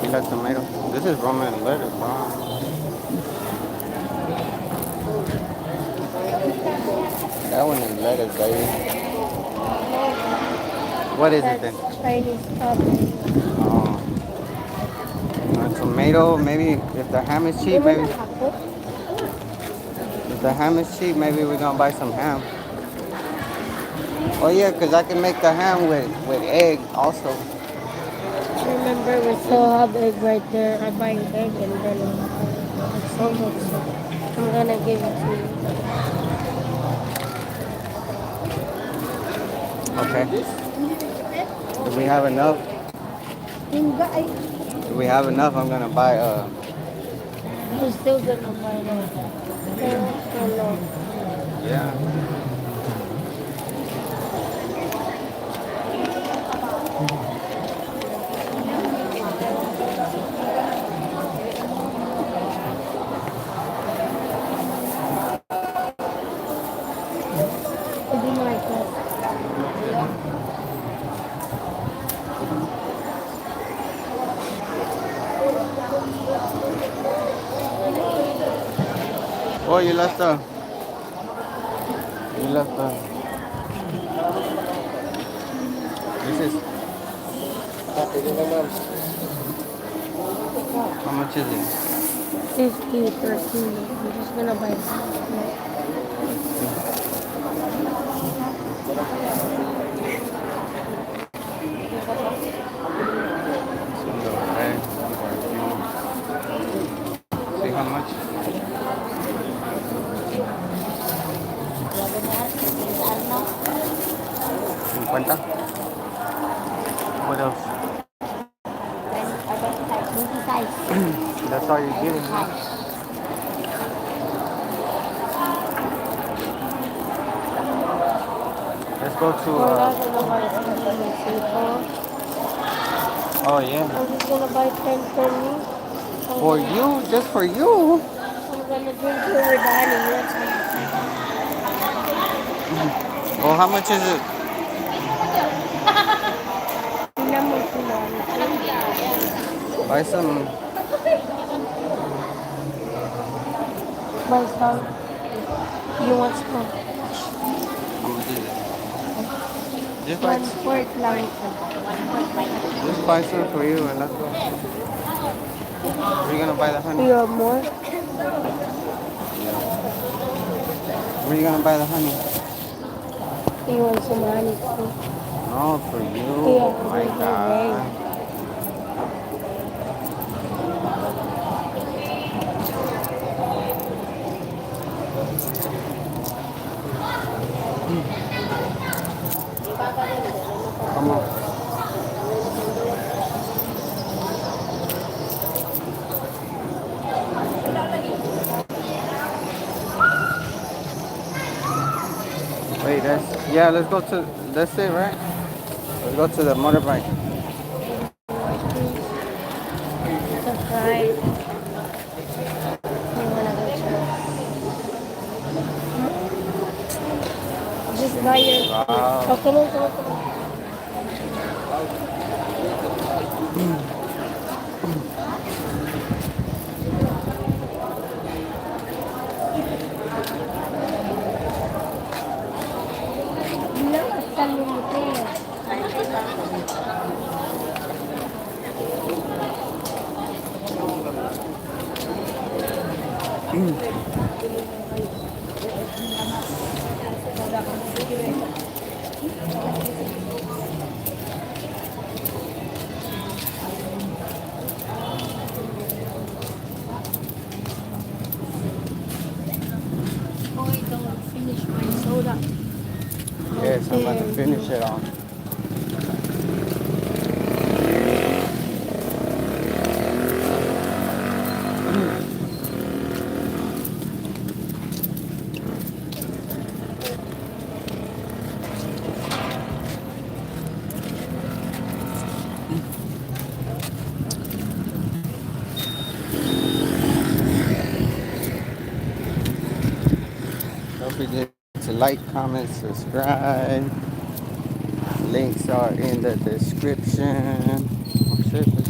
You like tomato? This is Roman lettuce, bro. That one is lettuce, baby. What is it then? That's Chinese strawberry. Oh, tomato. Maybe if the ham is cheap, Even maybe the taco. if the ham is cheap, maybe we're gonna buy some ham. Oh yeah, 'cause I can make the ham with egg also. Remember, we still have egg right there. I buy egg and then it's so much. So I'm gonna give it to you. Okay. Do we have enough? Do we have enough? I'm gonna buy You're still gonna buy that. No. yeah. I didn't like that. Oh, you left the. This is how much is it? 50 per kilo. I'm just gonna buy that. Some little bag See how much? 50. What else? 25. That's all you're getting. Huh? Let's go to. We're not gonna buy 10 people. Oh yeah. I'm just gonna buy 10 for me. For you, just for you. I'm gonna drink it with honey. Well, how much is it? Buy some. Buy some. You want some? How much is it? Just buy. 1/4 lang ito. Just buy some for you and let's go. Where you gonna buy the honey? You have more? Where you gonna buy the honey? You want some honey too? No, for you. Yeah, Oh my God. Come on. Wait, yeah. That's it, right? Let's go to the motorbike. It's a fry. You wanna go to? Just buy your. Wow. Oh, come on. No, hasta el límite. Oh, I don't finish my soda. Yes, I'm about to finish it off. Don't forget to like, comment, subscribe. Links are in the description. Oh shit.